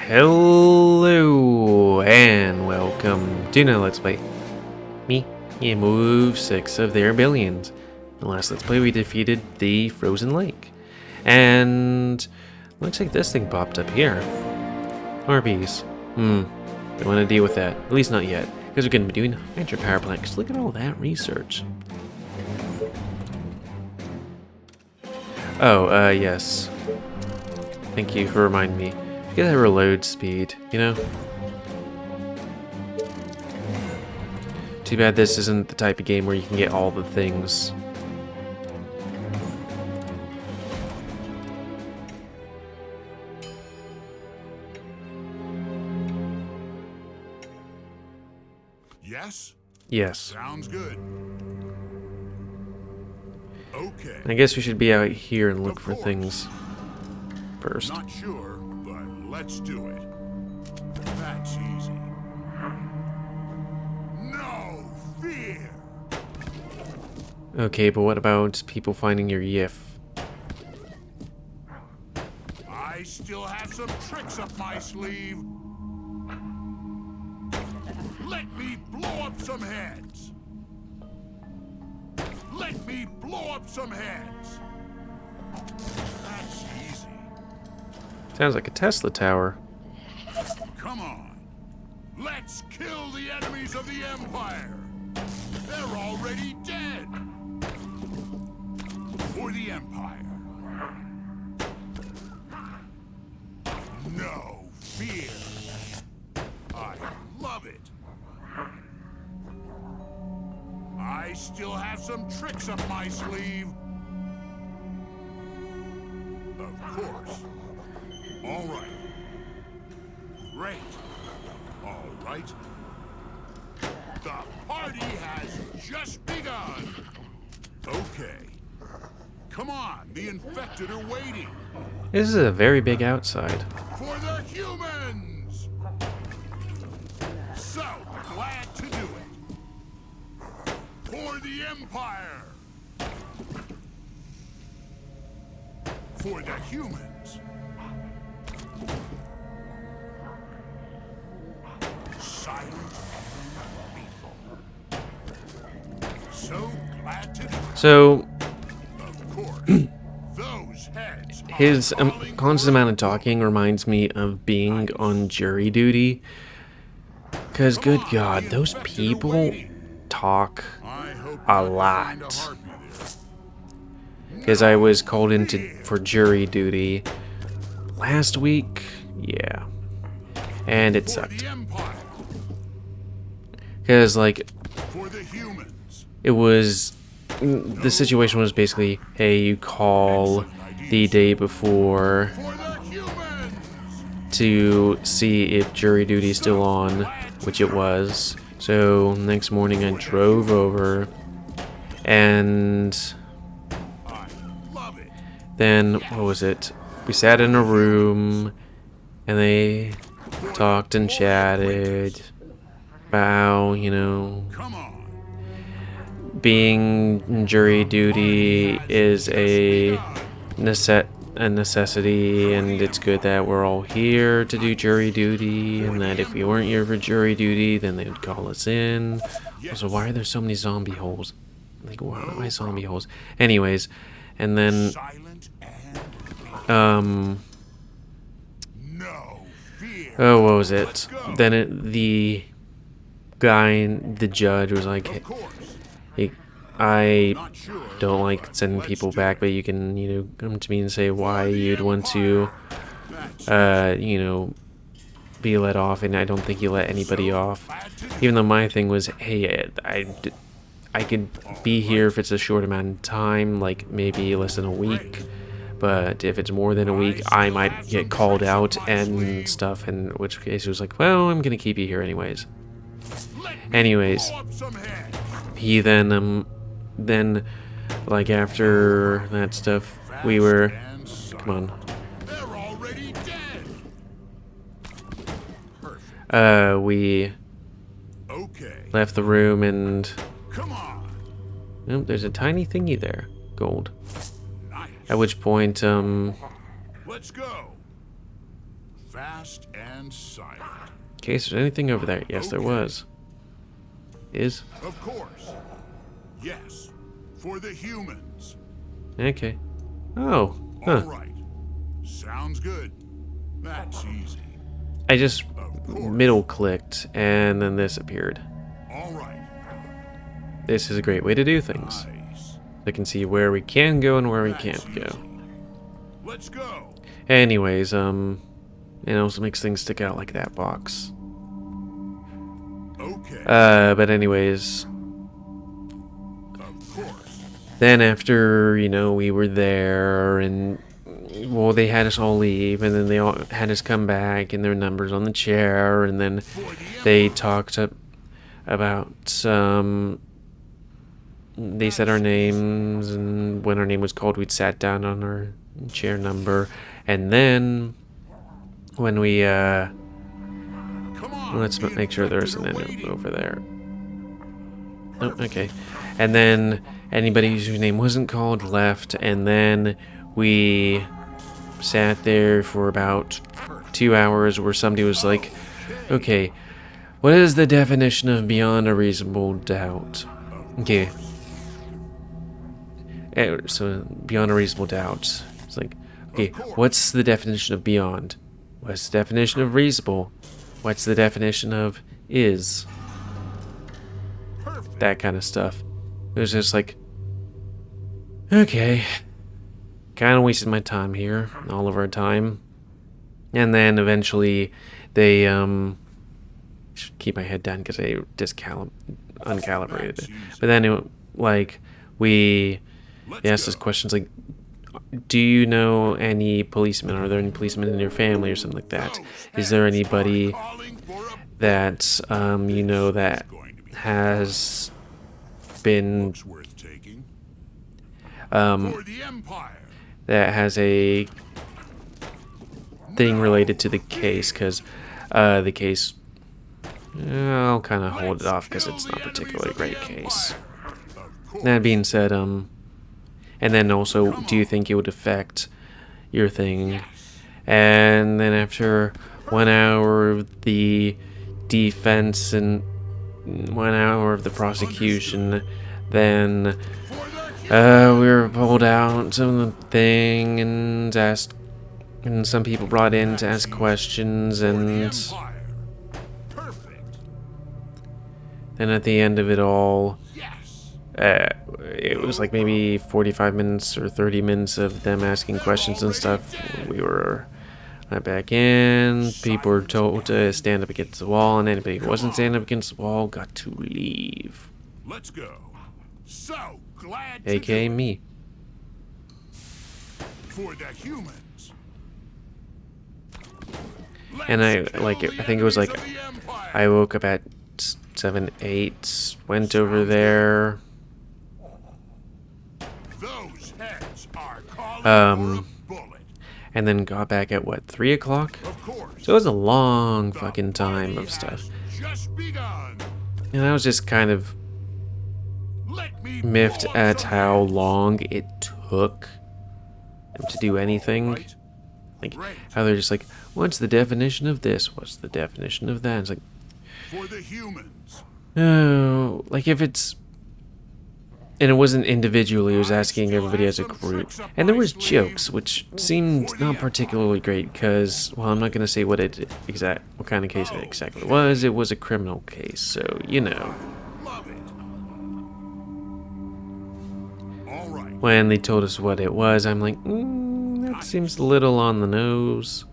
Hello and welcome to another Let's Play. Me, GamerWolfSix of their billions. In the last Let's Play we defeated the frozen lake. And looks like this thing popped up here. RBs. Don't want to deal with that. At least not yet. Because we're going to be doing Hydra power plant. Because look at all that research. Oh, yes. Thank you for reminding me. Get that reload speed, you know? Too bad this isn't the type of game where you can get all the things. Yes? Yes. Sounds good. Okay. I guess we should be out here and look for things first. Not sure, but let's do it. That's easy. No fear. Okay, but what about people finding your YIF? I still have some tricks up my sleeve. Let me blow up some heads. Let me blow up some heads. That's easy. Sounds like a Tesla tower. Come on. Let's kill the enemies of the Empire. They're already dead. For the Empire. No fear. I love it. I still have some tricks up my sleeve. Of course. All right. Great. All right. The party has just begun. Okay. Come on, the infected are waiting. This is a very big outside. For the humans! So glad to do it. For the Empire! For the humans! Silent and peaceful. So glad to do it. So, Of course, those heads are his falling constant for amount of talking reminds me of being on jury duty. Because, good God, those people talk I hope a not to find a lot. harpy there. Because I was called for jury duty last week. Yeah. And it For sucked. the Empire. Because, like, For the humans. it was... The situation was basically, hey, you call the day before For the humans. to see if jury duty is still on, which it was. So, next morning I drove over, and I love it. then, what was it? We sat in a room, and they talked and chatted about, you know, Come on. being jury duty is a necessity, and it's good that we're all here to do jury duty, and that if we weren't here for jury duty, then they would call us in. Also, why are there so many zombie holes? Like, why zombie holes? Anyways, and then, Silent and no fear. oh, what was it? Let's go. Then the judge was like, Of course. hey, I Not sure. don't like sending people back, but you can, you know, come to me and say why you'd want to, That's you know, be let off, and I don't think you let anybody off. glad to do. Even though my thing was, hey, I could be here if it's a short amount of time, like maybe less than a week, but if it's more than a week, I might get called out and stuff, in which case it was like, well, I'm gonna keep you here anyways. Let me Anyways, blow up some heads. he then, like after that stuff, we were, And silent. come on, They're already dead. Perfect. we Okay. left the room, and Come on. oh, there's a tiny thingy there, gold. Nice. At which point, Let's go. fast and silent. Okay, is there anything over there? Yes, there was. Is? Of course. Yes. For the humans. Okay. Oh. All Huh. right. Sounds good. That's easy. I just Of course. middle clicked and then this appeared. All right. This is a great way to do things. Nice. I can see where we can go and where we That's can't go. easy. Let's go. Anyways, it also makes things stick out like that box. Okay. But anyways, Of course. then after, you know, we were there and, well, they had us all leave and then they all had us come back and their numbers on the chair and then they talked about, they said our names and when our name was called, we'd sat down on our chair number. And then when we, Come on. let's the make sure there isn't infected are any waiting. over there. Oh, okay. And then anybody whose name wasn't called left, and then we sat there for about 2 hours where somebody was like, okay, what is the definition of beyond a reasonable doubt? Okay. So, beyond a reasonable doubt. It's like, okay, what's the definition of beyond? What's the definition of reasonable? What's the definition of is? Perfect. That kind of stuff. It was just like, okay, kind of wasted my time here, all of our time. And then eventually they, should keep my head down because they uncalibrated it. But then it, like, they asked us questions like, do you know any policemen? Are there any policemen in your family or something like that? Is there anybody that, you know, that has been, Looks worth taking. um, For the Empire. that has a thing related to the case? Because the case, I'll kind of hold it off because it's not a particularly great case. That being said, and then also, do you think it would affect your thing? And then after 1 hour of the defense and 1 hour of the prosecution, then we were pulled out of the thing and asked, and some people brought in to ask questions, and Perfect. then at the end of it all, Yes. it was like maybe 45 minutes or 30 minutes of them asking questions and stuff. We were let back in. People were told to stand up against the wall, and anybody who wasn't standing up against the wall got to leave. Let's go. So glad to AKA do it. me. For the humans. And Let's I kill the think it was like, enemies of the Empire. I woke up at 7, 8, went over there. Those heads are calling Um, for a bullet. And then got back at what, 3 o'clock? Of course. So it was a long The fucking time party of stuff. has just begun. And I was just kind of Let me miffed blow up at some how heads. long it took them to do anything. Right. Like, Great. how they're just like, what's the definition of this? What's the definition of that? It's like, For the humans. oh, like if it's, and it wasn't individually, it was asking everybody as a group. And there was jokes, which seemed not particularly great because, well, I'm not going to say what what kind of case it exactly was. It was a criminal case, so, you know. Love it. All right. When they told us what it was, I'm like, that seems a little on the nose.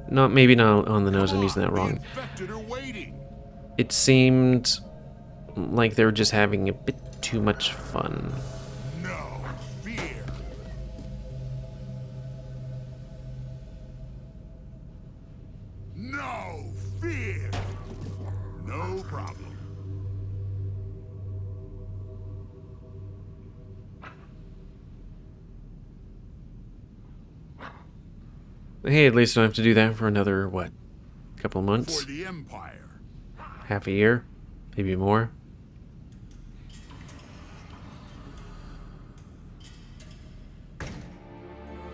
Maybe not on the nose, I'm using that The wrong. infected are waiting. It seemed like they were just having a bit too much fun. No fear. No fear. No problem. Hey, at least I don't have to do that for another, what, couple of months? For the Empire. Half a year? Maybe more?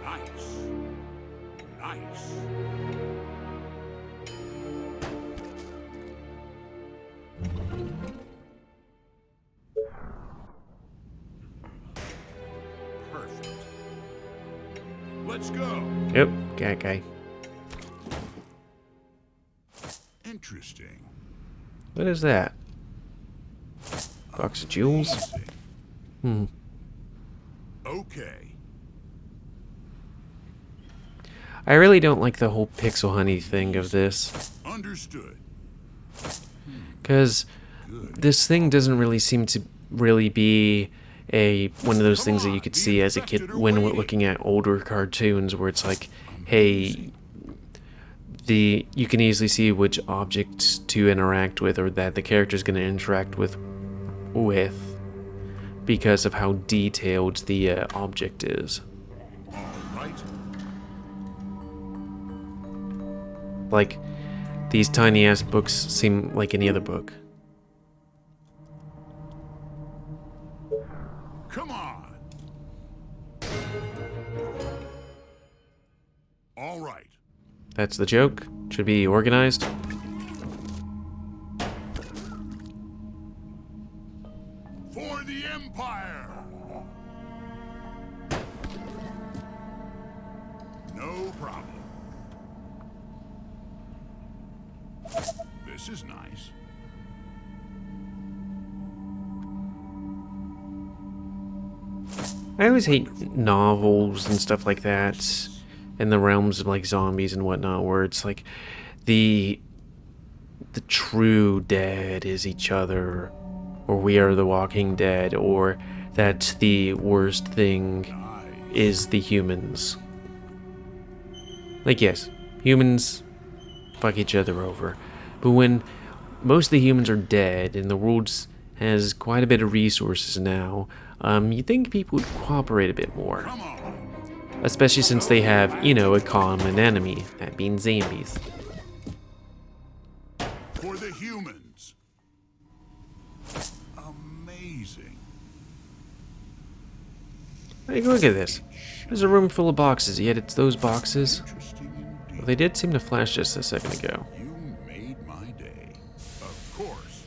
Nice. Nice. Let's go. Yep, guy. Interesting. What is that? Box of jewels? Amazing. Okay. I really don't like the whole pixel honey thing of this. Understood. Because Good. this thing doesn't really seem to really be one of those things that you could see as a kid when we're looking at older cartoons where it's like, hey, you can easily see which objects to interact with or that the character's going to interact with because of how detailed the object is. All right. Like, these tiny ass books seem like any other book. Come on. All right. That's the joke. Should be organized. For the Empire. No problem. This is nice. I always hate novels and stuff like that in the realms of like zombies and whatnot, where it's like the true dead is each other, or we are the walking dead, or that the worst thing is the humans. Like, yes, humans fuck each other over, but when most of the humans are dead and the world has quite a bit of resources now, you think people would cooperate a bit more. Come on. Especially since they have, you know, a common enemy, that being zombies. For the humans. Amazing. Hey, look at this. There's a room full of boxes, yet it's those boxes. Interesting Well, indeed. they did seem to flash just a second ago. You made my day. Of course.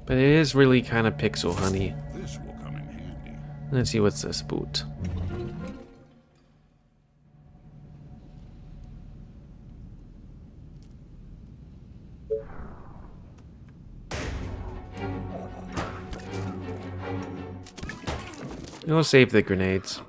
But it is really kind of pixel honey. This will come in handy. Let's see what's this boot. We'll save the grenades.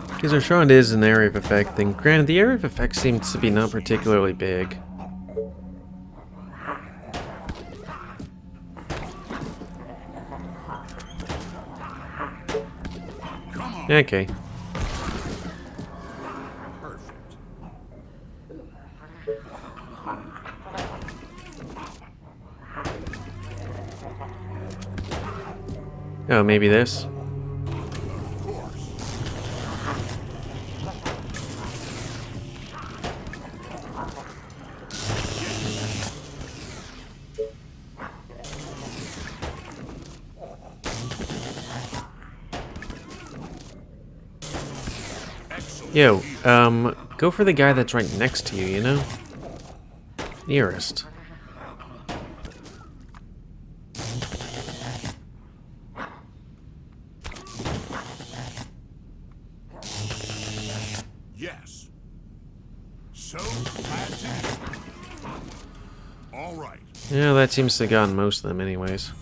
Because they're showing it is an area of effect thing. Granted, the area of effect seems to be not particularly big. Come on. Okay. Perfect. Oh, maybe this? Of course. Excellent. Yo, go for the guy that's right next to you, you know? Nearest. Yes. So glad to do. All right. Yeah, that seems to have gotten most of them anyways.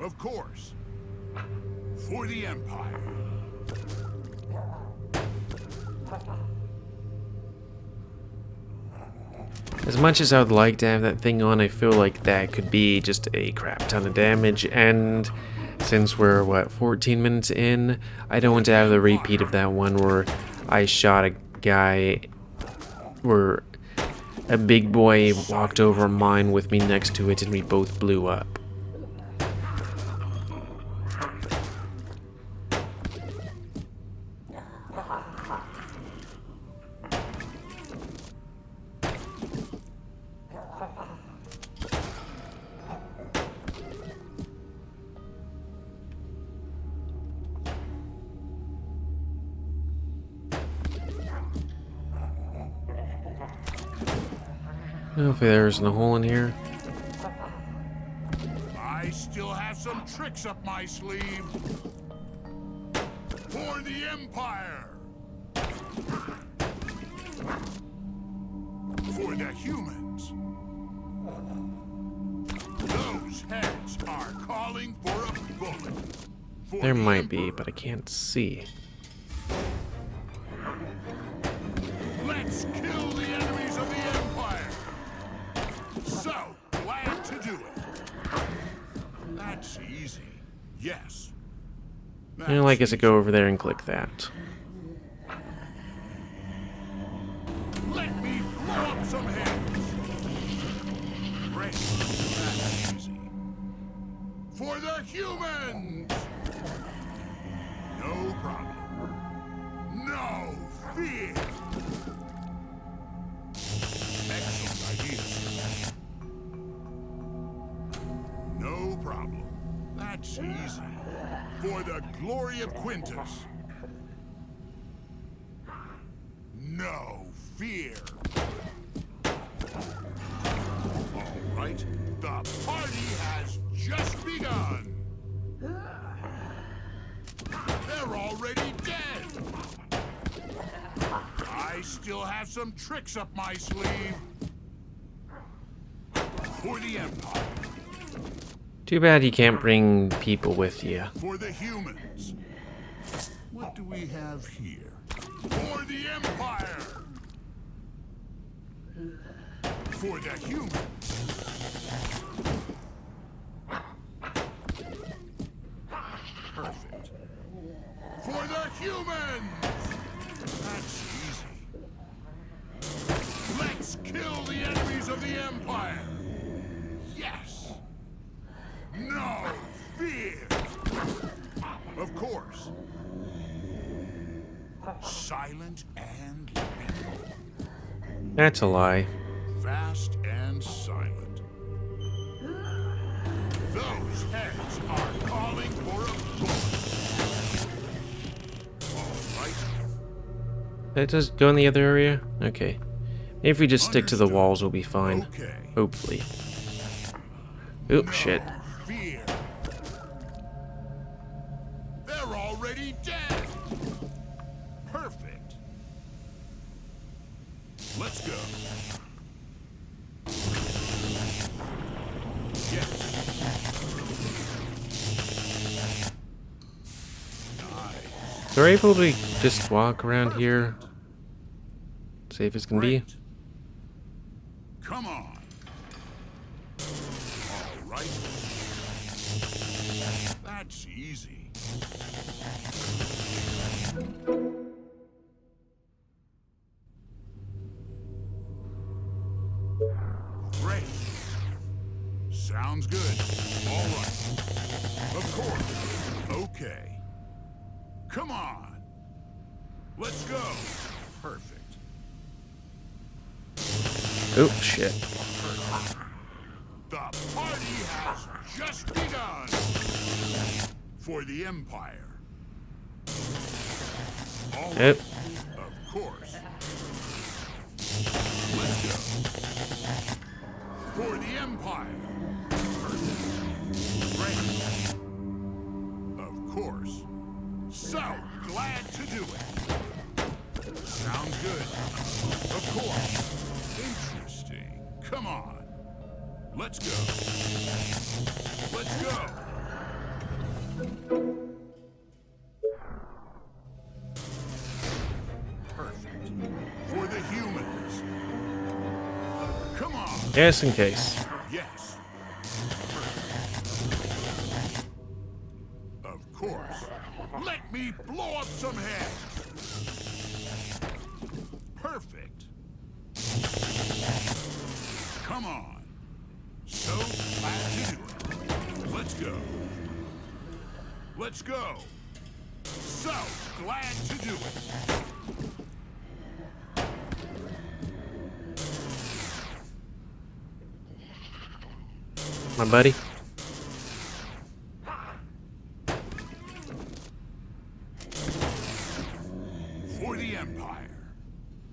Of course. For the Empire. As much as I would like to have that thing on, I feel like that could be just a crap ton of damage, and since we're, what, 14 minutes in, I don't want to have the repeat of that one where I shot a guy, where a big boy walked over a mine with me next to it and we both blew up. Hopefully there isn't a hole in here. I still have some tricks up my sleeve. For the Empire! For the humans. Those heads are calling for a bullet. For There the might be, Emperor. but I can't see. Let's kill the enemies of the Empire. So glad to do it. That's easy. Yes. You know, I guess I go over there and click that. Let me blow up some heads. Great. That's easy. For the humans. No problem. No fear. Excellent idea, sir. No problem. That's easy. For the glory of Quintus. No fear. All right, the party has just begun. They're already dead. I still have some tricks up my sleeve. For the Empire. Too bad you can't bring people with you. For the humans. What do we have here? For the Empire. For the humans. Perfect. For the humans. That's easy. Let's kill the enemies of the Empire. Yes. No fear. Of course. Silent and lethal. That's a lie. Fast and silent. Those heads are calling for a bullet. All right. That does go in the other area? Okay. Maybe if we just stick to the Understood. walls, we'll be fine. Okay. Hopefully. Oop, No shit. fear. They're already dead. Perfect. Let's go. Yes. Nice. So we're able to just walk around here. Safe as can be. Great. Come on. All right. That's easy. Great. Sounds good. All right. Of course. Okay. Come on. Let's go. Perfect. Oop, shit. The party has just begun. For the Empire. All right. Yep. Of course. Let's go. For the Empire. Great. Of course. So glad to do it. Sounds good. Of course. Interesting. Come on. Let's go. Let's go. Perfect. For the humans. Come on. Just in case. Yes. Of course. Let me blow up some heads. Perfect. Come on. So glad to do it. Let's go. Let's go. So glad to do it. My buddy. For the Empire.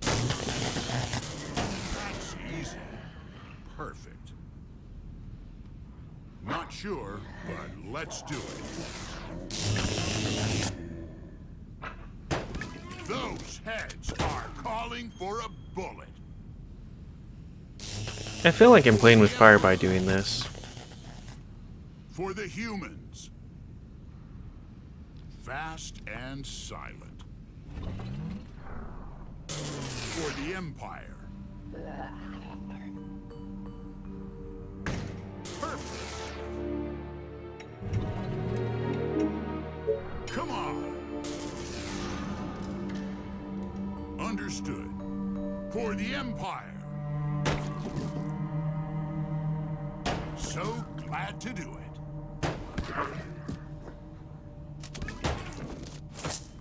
That's easy. Perfect. Not sure, but let's do it. Those heads are calling for a bullet. I feel like I'm playing with fire by doing this. For the humans. Fast and silent. For the Empire. Perfect. Come on. Understood. For the Empire. So glad to do it.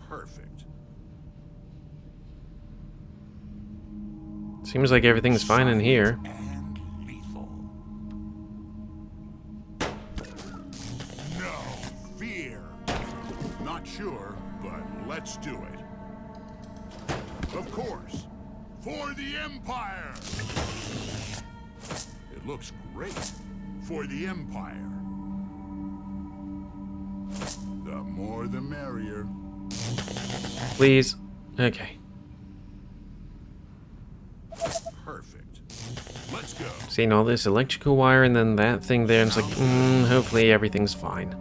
Perfect. Seems like everything's fine in here. And lethal. No fear. Not sure, but let's do it. Of course. For the Empire. It looks great. For the Empire. The more the merrier. Please. Okay. Perfect. Let's go. Seeing all this electrical wire and then that thing there, and it's like, hopefully everything's fine.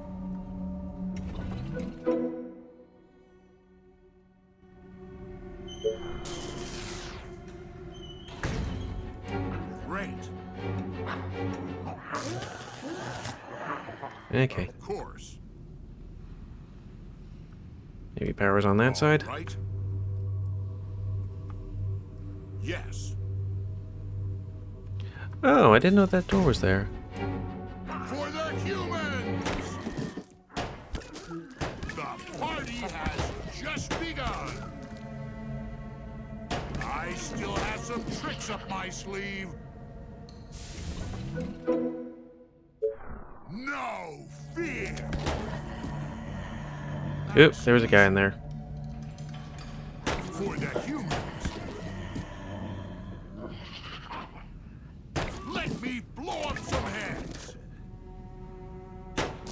Great. Okay. Of course. Maybe power's on that side? Right? Yes. Oh, I didn't know that door was there. For the humans! The party has just begun. I still have some tricks up my sleeve. No fear! Oop, there was a guy in there. For the humans. Let me blow up some heads.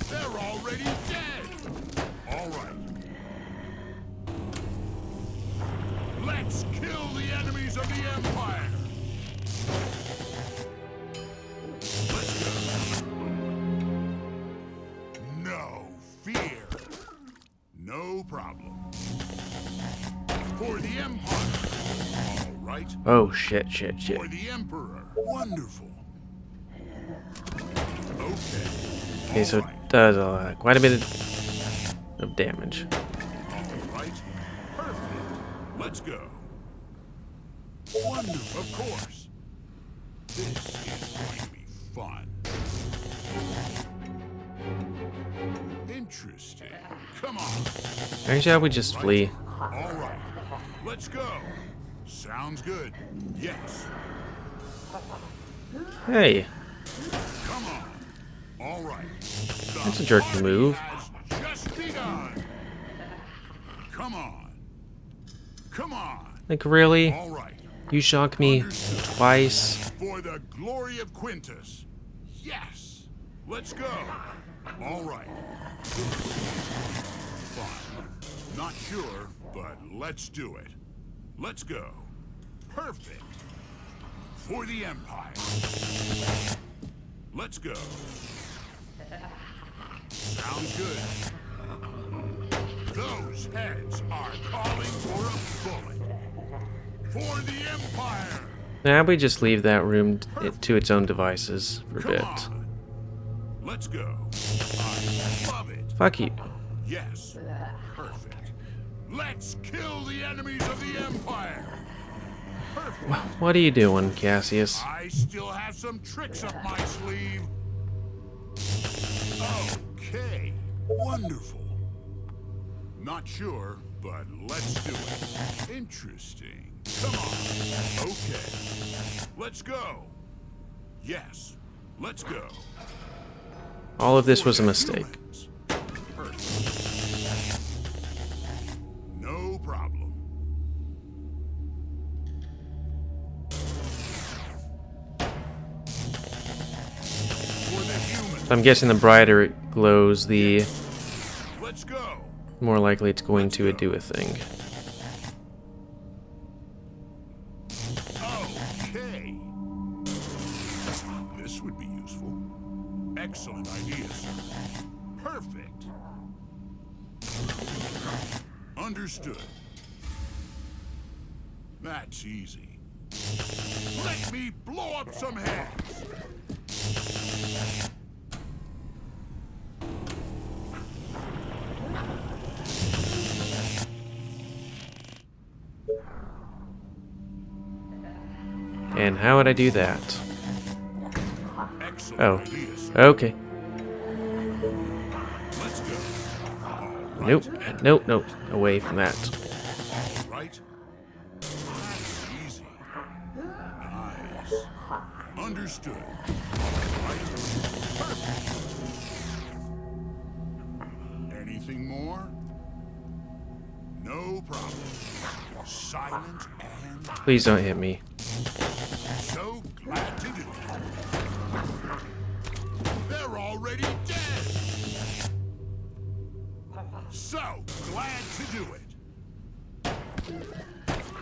They're already dead. All right. Let's kill the enemies of the Empire. Let's go. No fear. No problem. For the Empire. All right. Oh, shit. For the Emperor. Wonderful. Okay. Okay, so All it does quite a bit of damage. All right. Perfect. Let's go. Wonderful. Of course. This is going to be fun. Interesting. Come on. Maybe shall we just flee? All right. Let's go. Sounds good. Yes. Hey, Come on. All right. that's a jerky move. Has just begun. Come on. Come on. Like, really? All right. You shock me twice? For the glory of Quintus. Yes. Let's go. All right. Fine. Not sure, but let's do it. Let's go. Perfect. For the Empire. Let's go. Sounds good. Those heads are calling for a bullet. For the Empire. Now we just leave that room to its own devices for a Come bit. on. Let's go. I love it. Fuck you. Yes. Perfect. Let's kill the enemies of the Empire. Perfect. What are you doing, Cassius? I still have some tricks up my sleeve. Okay. Wonderful. Not sure, but let's do it. Interesting. Come on. Okay. Let's go. Yes. Let's go. All of this was a mistake. Humans. Perfect. No problem. I'm guessing the brighter it glows, the Let's go. more likely it's going to do a thing. Okay. This would be useful. Excellent idea, sir. Perfect. Understood. That's easy. Let me blow up some heads. And how would I do that? Excellent Oh, idea, sir. okay. Let's go. All Nope, right. nope, nope. Away from that. All right. That's easy. Nice. Understood. Right. Perfect. Anything more? No problem. Silent and Please don't hit me. so glad to do it. They're already dead. So glad to do it.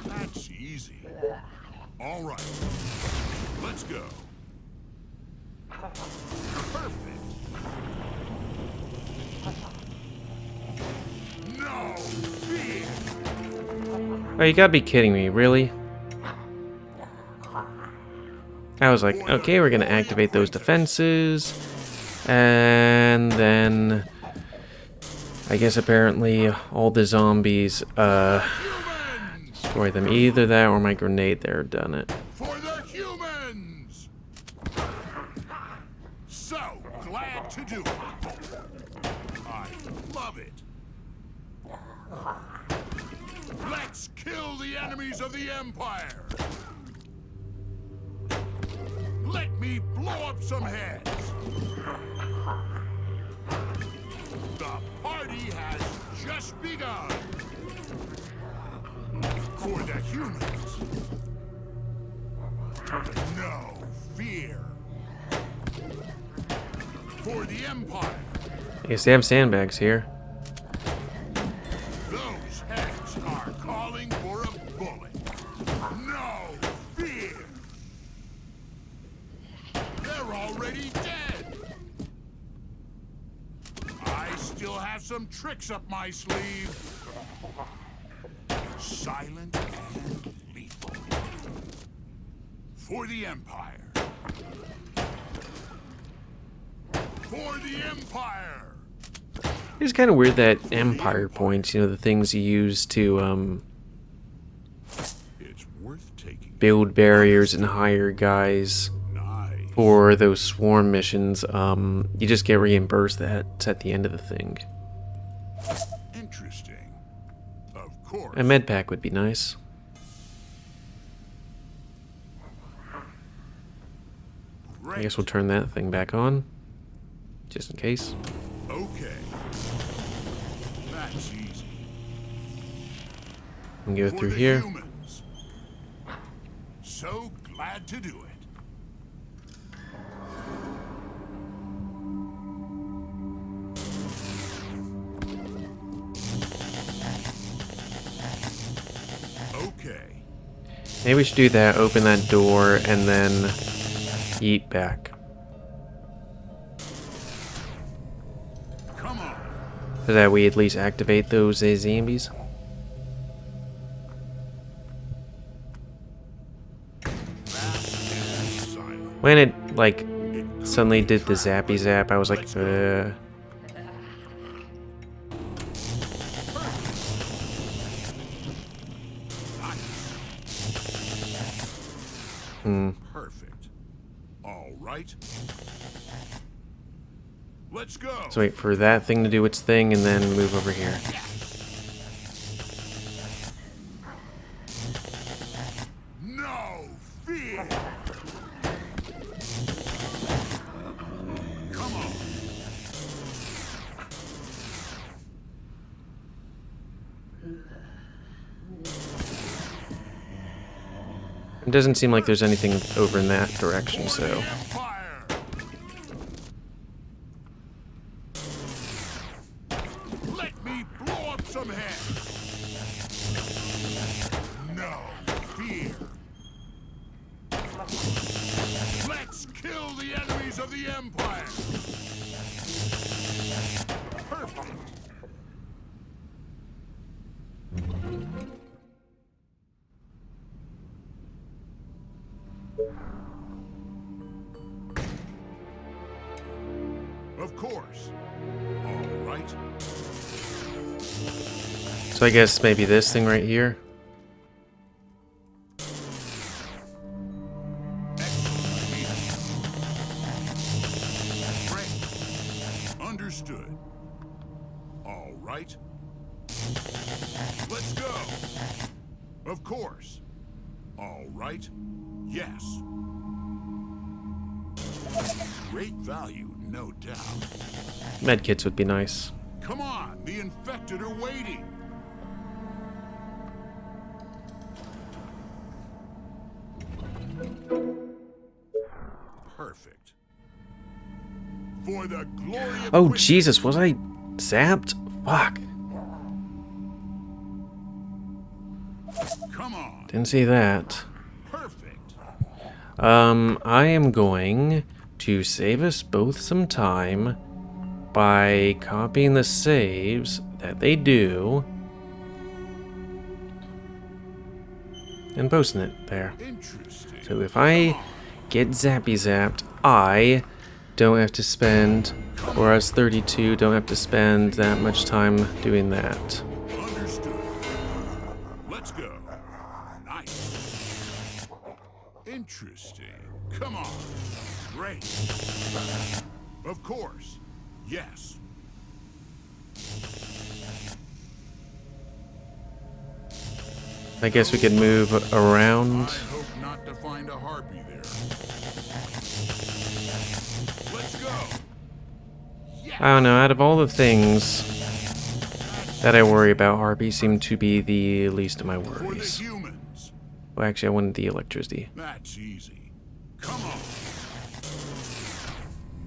That's easy. All right. Let's go. Perfect. No fear. Oh, you gotta be kidding me, really? I was like, okay, we're gonna activate those defenses. And then I guess apparently all the zombies Humans! destroy them. Either that or my grenade there done it. For the humans! So glad to do it. I love it. Let's kill the enemies of the Empire. Let me blow up some heads. The party has just begun. For the humans. No fear. For the Empire. I guess they have sandbags here. Those heads are calling for a bullet. No fear. They're already dead. I still have some tricks up my sleeve. Silent and lethal. For the Empire. For the Empire. It's kind of weird that Empire points, you know, the things you use to It's worth taking. build barriers and hire guys Nice. for those swarm missions, you just get reimbursed that at the end of the thing. Interesting. Of course. A med pack would be nice. I guess we'll turn that thing back on, just in case. Okay. That's easy. And go For through the here. humans. So glad to do it. Okay. Maybe we should do that, open that door, and then yeet back. Come on. So that we at least activate those zombies. Fast and silent. When it, like, suddenly did the zappy zap, I was like, Perfect. All right. Let's go. So wait for that thing to do its thing and then move over here. No fear. Come on. It doesn't seem like there's anything over in that direction, so... Empire. here. Let's kill the enemies of the Empire. Perfect. Of course. All right. So I guess maybe this thing right here. Understood. All right. Let's go. Of course. All right. Yes. Great value, no doubt. Medkits would be nice. Come on, the infected are waiting. Perfect. For the glory of Oh, Quincy. Jesus, was I zapped? Fuck. Come on. Didn't see that. Perfect. I am going to save us both some time by copying the saves that they do and posting it there. Interesting. So if I get zappy zapped, I don't have to spend, or us 32 don't have to spend that much time doing that. Understood. Let's go. Nice. Interesting. Come on. Great. Of course. Yes. I guess we could move around. I hope not to find a harpy there. Let's go. Yes. I don't know, out of all the things that I worry about, harpies seem to be the least of my For the worries. humans. Well, actually, I wanted the electricity. That's easy. Come on.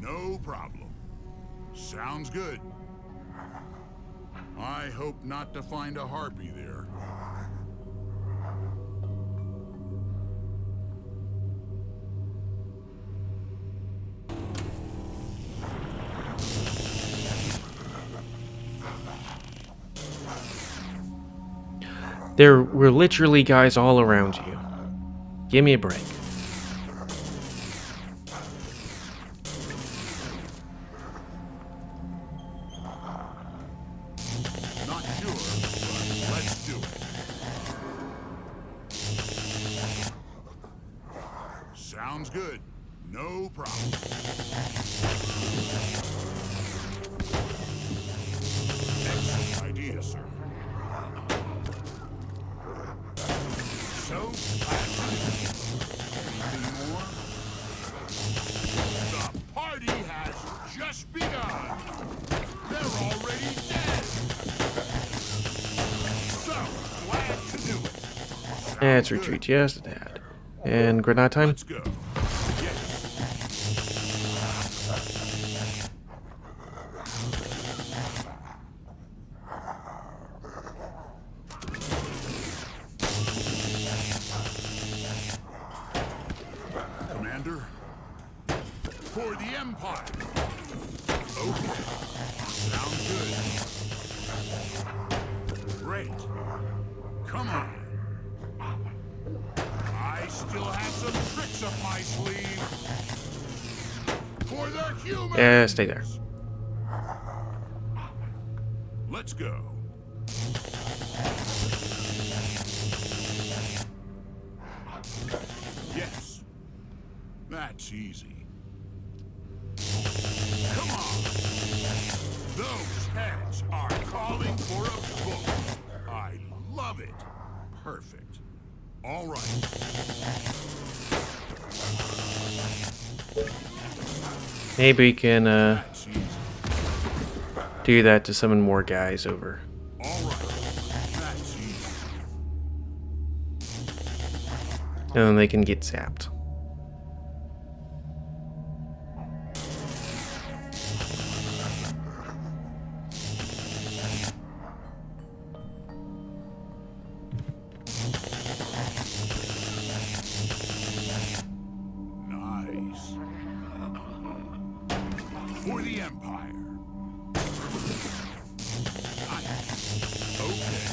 No problem. Sounds good. I hope not to find a harpy there. There were literally guys all around you. Give me a break. Not sure, but let's do it. Sounds good. No problem. Excellent idea, sir. So, anything more? The party has just begun. They're already dead. So, glad to do it. Let's Sounds retreat good. just a tad. And grenade time? Let's go. Yes. Commander, for the Empire. Okay. Sounds good. Great. Come on. I still have some tricks up my sleeve. For the humans. Yeah, stay there. Let's go. Yes. That's easy. Come on. Those heads are calling for a book. I love it. Perfect. All right. Maybe we can That's easy. do that to summon more guys over. All right. That's easy. And then they can get zapped. Nice. For the Empire. Nice. Okay.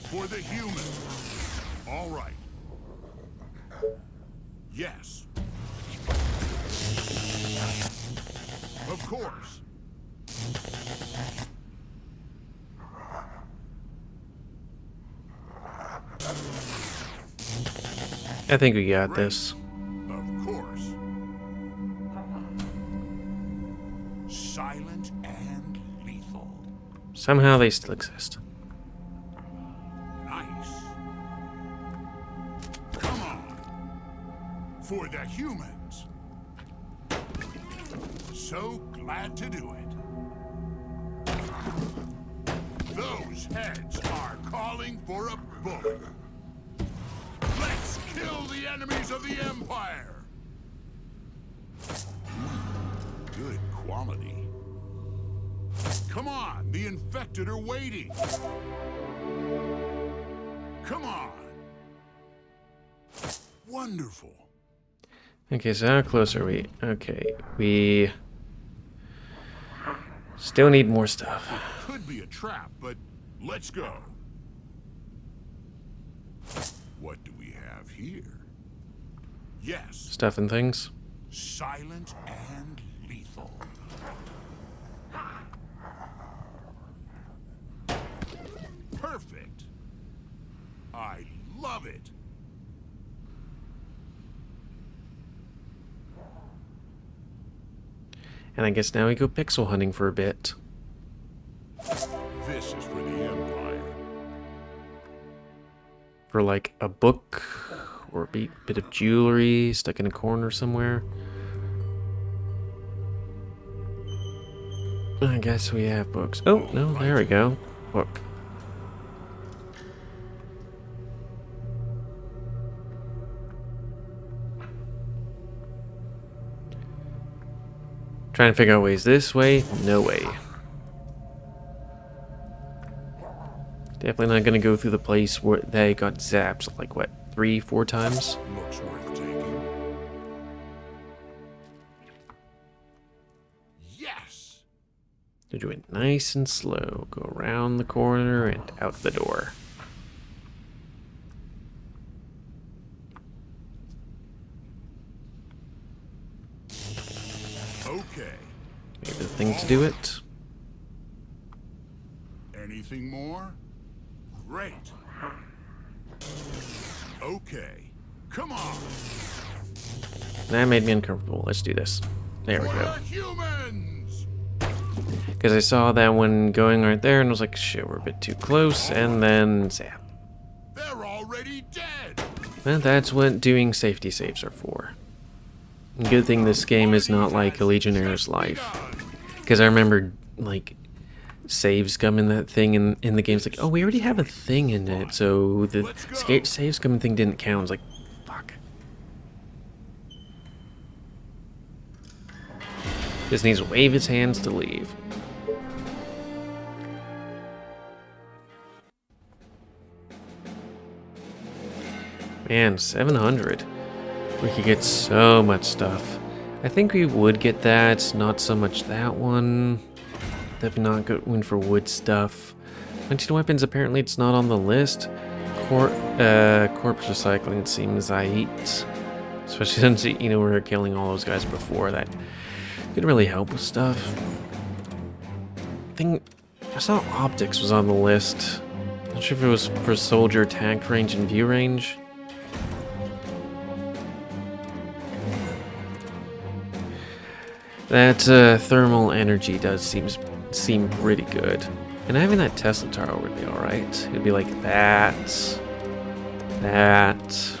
For the humans. All right. Yes. Of course. I think we got this. Of course. Silent and lethal. Somehow they still exist. Nice. Come on. For the humans. So glad to do it. Those heads are calling for a bullet. Let's kill the enemies of the Empire! Good quality. Come on, the infected are waiting. Come on. Wonderful. Okay, so how close are we? Okay, we still need more stuff. Could be a trap, but let's go. What do we have here? Yes. Stuff and things. Silent and lethal. Perfect. I love it. And I guess now we go pixel hunting for a bit. This is for the Empire. For like a book or a bit of jewelry stuck in a corner somewhere. I guess we have books. Oh, no, there we go. Book. Trying to figure out ways this way. No way. Definitely not gonna go through the place where they got zapped like what, 3-4 times? Looks worth taking. Yes. To do it nice and slow. Go around the corner and out the door. Okay. Maybe the thing to do it. Anything more? Great. Okay. Come on. That made me uncomfortable. Let's do this. There we For go. the humans. Because I saw that one going right there and I was like, shit, we're a bit too close. And then zap. They're already dead. And that's what doing safety saves are for. Good thing this game is not like a Legionnaire's Life. Because I remember, like, saves come in that thing in the game's like, oh, we already have a thing in it, so the saves come in thing didn't count. I was like, fuck. Just needs to wave his hands to leave. Man, 700. We could get so much stuff. I think we would get that, not so much that one. Definitely not going for wood stuff. Mentioned weapons, apparently it's not on the list. Corpse recycling seems aight. Especially since, you know, we were killing all those guys before. That could really help with stuff. I saw optics was on the list. Not sure if it was for soldier, attack range, and view range. That thermal energy does seem pretty good. And having that Tesla tower would be alright. It'd be like that. That.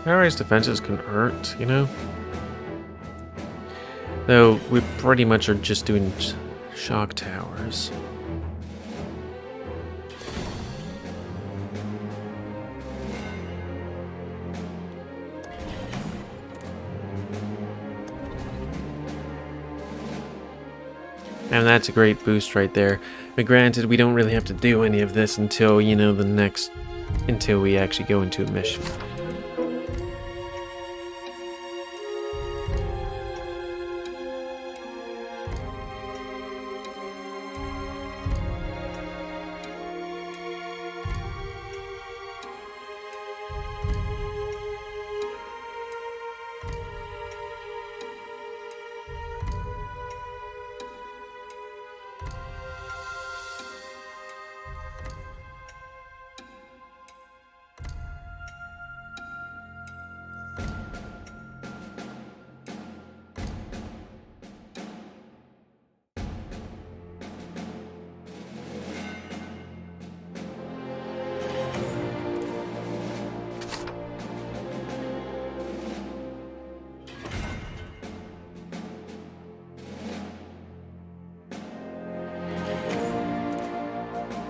Various defenses can hurt, you know? Though we pretty much are just doing shock towers. And that's a great boost right there. But granted, we don't really have to do any of this until, you know, until we actually go into a mission.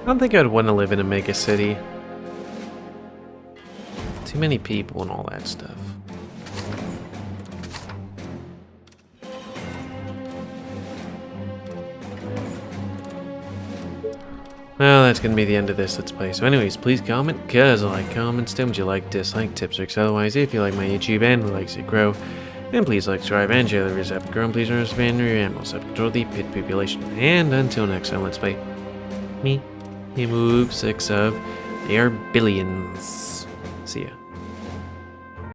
I don't think I'd want to live in a mega city. Too many people and all that stuff. Well, that's going to be the end of this Let's Play. So anyways, please comment, because I like comments. Don't you like, dislike, tips, tricks, otherwise, if you like my YouTube and would like to see it grow. And please like, subscribe, and share the videos up grow, and please understand your animals up control the pit population. And until next time, Let's Play. Me, GamerWolfSix of There Billions.